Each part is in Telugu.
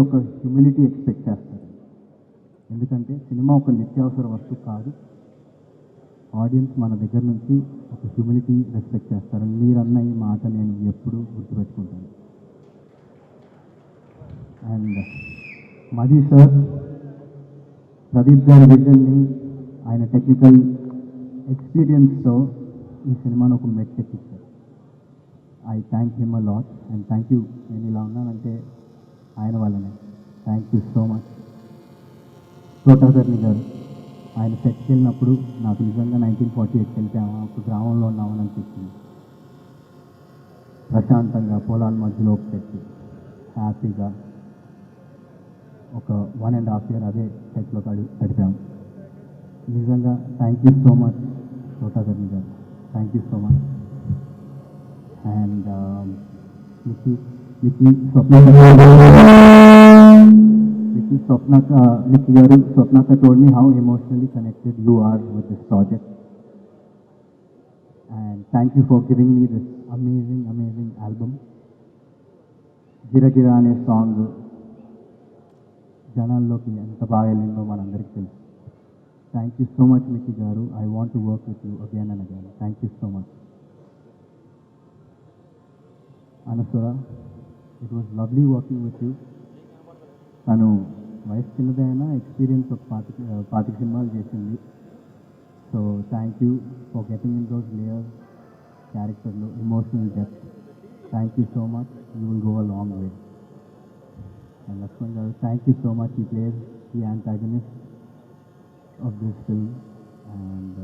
ఒక హ్యూమిలిటీ ఎక్స్పెక్ట్ చేస్తారు. ఎందుకంటే సినిమా ఒక నిత్యావసర వస్తువు కాదు. ఆడియన్స్ మన దగ్గర నుంచి ఒక హ్యూమిలిటీ రెస్పెక్ట్ చేస్తారు. మీరన్న ఈ మాట నేను ఎప్పుడూ గుర్తుపెట్టుకుంటాను. అండ్ మది సార్ ప్రదీప్ గారి విజన్ని ఆయన టెక్నికల్ ఎక్స్పీరియన్స్తో ఈ సినిమాను ఒక మెట్టెక్కించారు. I thank him a lot and thank you. నేను ఇలా ఉన్నానంటే ఆయన వల్లనే. Thank you so much. తోటాధర్ని గారు, ఆయన సెట్కి వెళ్ళినప్పుడు నాకు నిజంగా 1948 వెళ్ళాము, అప్పుడు గ్రామంలో ఉన్నామని అనిపించింది. ప్రశాంతంగా పొలాల మధ్యలో పెట్టి హ్యాపీగా ఒక 1.5 year అదే సెట్లో గడిపాము. నిజంగా థ్యాంక్ యూ సో మచ్ తోటాధర్ని గారు. Thank you so much. And Nikki Swapnaka told me how emotionally connected you are with this project. And thank you for giving me this amazing album. Gira Gira ane song janalloki enta baga vellindo manandariki telusu. Thank you so much Nikki garu. I want to work with you again and again. Thank you so much. Anasura, it was lovely working with you. తను వయసు చిన్నదైనా ఎక్స్పీరియన్స్ ఒక 25 సినిమాలు చేసింది. So thank you for getting in those layers, క్యారెక్టర్లో emotional depth. Thank you so much. You will go a long way. And Lakshman గారు, thank you so much. He plays the antagonist of this film. And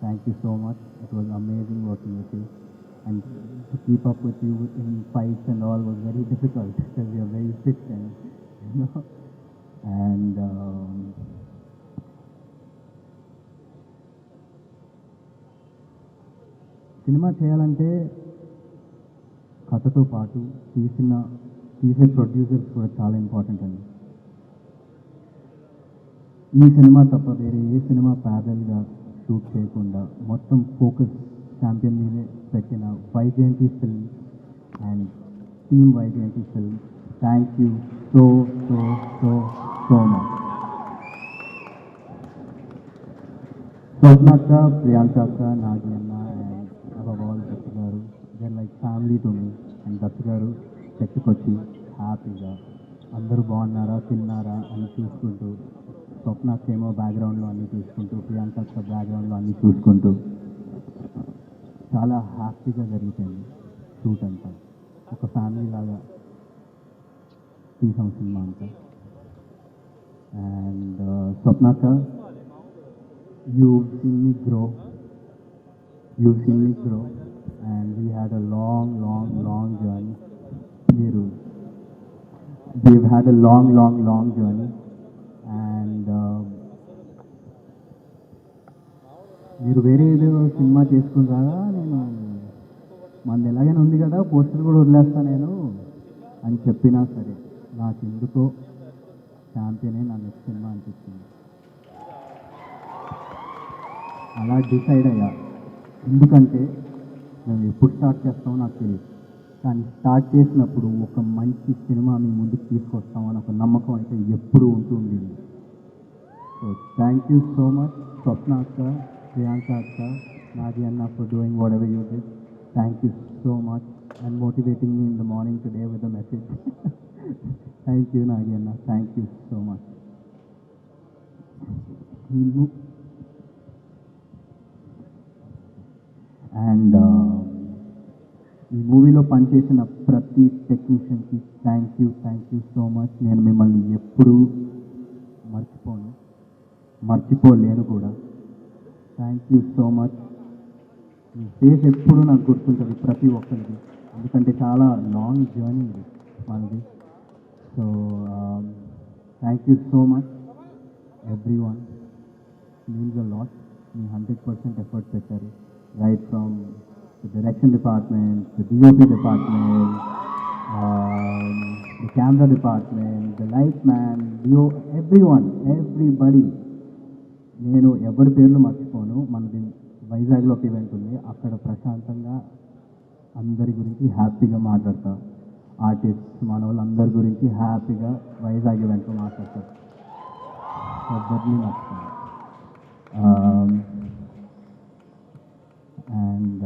thank you so much. It was amazing working with you. And to keep up with you in fights and all was very difficult because you are very fit and you know. And cinema చేయాలంటే కథతో పాటు తీసే ప్రొడ్యూసర్స్ కూడా చాలా ఇంపార్టెంట్ అండి. ఈ సినిమా తప్ప వేరే ఏ సినిమా ప్యారల్గా షూట్ చేయకుండా మొత్తం ఫోకస్ ఛాంపియన్ మీదే పెట్టిన Vyjayanthi film and team Vyjayanthi film, thank you so so so so much. స్వర్ణక్క, ప్రియాంక అక్క, నాగి అన్న అండ్ అబవ్ ఆల్ దత్తు గారు, they like family to me. And Dattu గారు చెట్టుకొచ్చి హ్యాపీగా అందరూ బాగున్నారా తిన్నారా అని చూసుకుంటూ, స్వప్నక్క ఏమో బ్యాక్గ్రౌండ్లో అన్నీ చూసుకుంటూ, ప్రియాంక అక్క బ్యాక్గ్రౌండ్లో అన్నీ చూసుకుంటూ చాలా హ్యాపీగా జరుగుతుంది షూట్ అంతా. ఒక ఫ్యామిలీ లాగా తీసాం సినిమా అంతా. అండ్ స్వప్నక్క, you seen me grow and we had a long journey. we've had a long journey. And మీరు వేరే ఏదో సినిమా చేసుకుంటారా, నేను మనది ఎలాగైనా ఉంది కదా పోస్టర్ కూడా వదిలేస్తా నేను అని చెప్పినా సరే నాకు ఎందుకో ఛాంపియనే నా నెక్స్ట్ సినిమా అనిపించింది. అలా డిసైడ్ అయ్యా. ఎందుకంటే మేము ఎప్పుడు స్టార్ట్ చేస్తామో నాకు తెలియదు, కానీ స్టార్ట్ చేసినప్పుడు ఒక మంచి సినిమా మీ ముందుకు తీసుకొస్తామని ఒక నమ్మకం అయితే ఎప్పుడూ ఉంటుంది. So thank you so much Swapna అక్క, Priyanka Akka, Nadi Anna for doing whatever you did. Thank you so much and motivating me in the morning today with a message. Thank you Nadi Anna, thank you so much. And ఈ మూవీలో పనిచేసిన ప్రతి టెక్నీషియన్కి థ్యాంక్ యూ సో మచ్. నేను మిమ్మల్ని ఎప్పుడూ మర్చిపోలేను కూడా. Thank you so much. Me face ఎప్పుడు నాకు గుర్తుంటుంది ప్రతి ఒక్కరికి, ఎందుకంటే చాలా లాంగ్ జర్నీ ఇది మనది. So thank you so much everyone. Means a lot. మీ 100% ఎఫర్ట్ పెట్టారు. Right from the direction department, the DOP department, the camera department, the light man, everybody. నేను ఎవరి పేర్లు మర్చిపోను. మనది వైజాగ్లో ఒక ఈవెంట్ ఉంది, అక్కడ ప్రశాంతంగా అందరి గురించి హ్యాపీగా మాట్లాడతా. ఆర్టిస్ట్ మన వాళ్ళందరి గురించి హ్యాపీగా వైజాగ్ ఈవెంట్లో మాట్లాడతారు. ఎవరిని మర్చిపోయాను. అండ్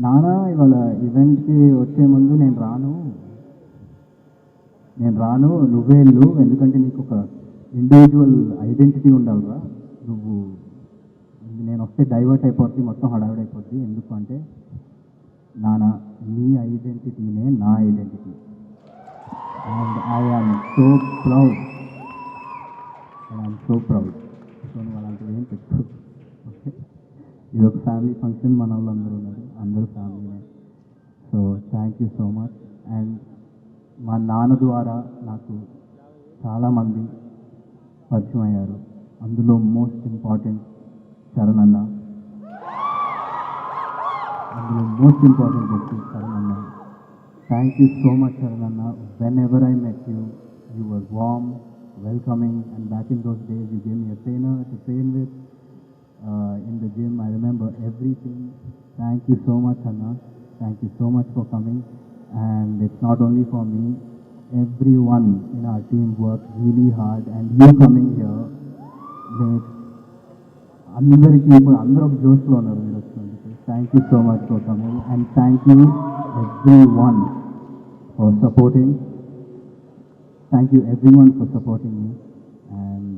నానా ఇవాళ ఈవెంట్కి వచ్చే ముందు నేను రాను నువ్వే వెళ్ళు, ఎందుకంటే నీకు ఒక ఇండివిజువల్ ఐడెంటిటీ ఉండాలిరా, నువ్వు నేను వస్తే డైవర్ట్ అయిపోద్ది, మొత్తం హడావిడైపోద్ది, ఎందుకు అంటే నానా నీ ఐడెంటిటీనే నా identity and I am so proud so నువ్వు అలాంటివి ఏం పెట్టు. ఓకే, ఇది ఒక ఫ్యామిలీ ఫంక్షన్, మన వాళ్ళు అందరూ ఉన్నారు, అందరూ ఫ్యామిలీనే. So thank you so much. And మా నాన్న ద్వారా నాకు చాలామంది పరిచయం అయ్యారు, అందులో మోస్ట్ ఇంపార్టెంట్ చరణ్ అన్న, వ్యక్తి చరణ్ అన్న. Thank you so much Charan అన్న. Whenever I met you were warm, welcoming, and back in those days you gave me a trainer to train with in the gym. I remember everything. Thank you so much Anna, thank you so much for coming. And it's not only for me, everyone in our team worked really hard, and you coming here makes అందరికీ ఇప్పుడు అందరూ ఒక జోష్లో ఉన్నారు మీరు వచ్చినందుకు. Thank you so much for coming and thank you everyone for supporting. Thank you everyone for supporting me. And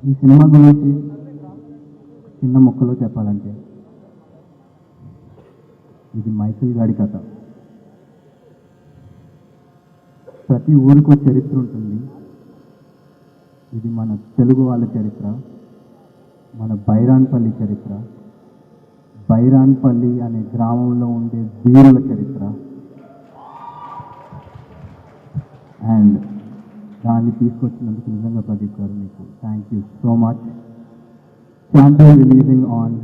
ఈ సినిమా గురించి చిన్న మొక్కలో చెప్పాలంటే ఇది మైకేల్ గారి కథ. ప్రతి ఊరికో చరిత్ర ఉంటుంది. ఇది మన తెలుగు వాళ్ళ చరిత్ర, మన బైరాన్పల్లి చరిత్ర, బైరాన్పల్లి అనే గ్రామంలో ఉండే వీరుల చరిత్ర. అండ్ దాన్ని తీసుకొచ్చినందుకు నిజంగా ప్రదీప్ గారు మీకు thank you so much. Champion releasing on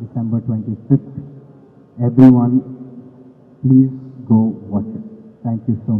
December 25th. Everyone, please go watch it. Thank you so much.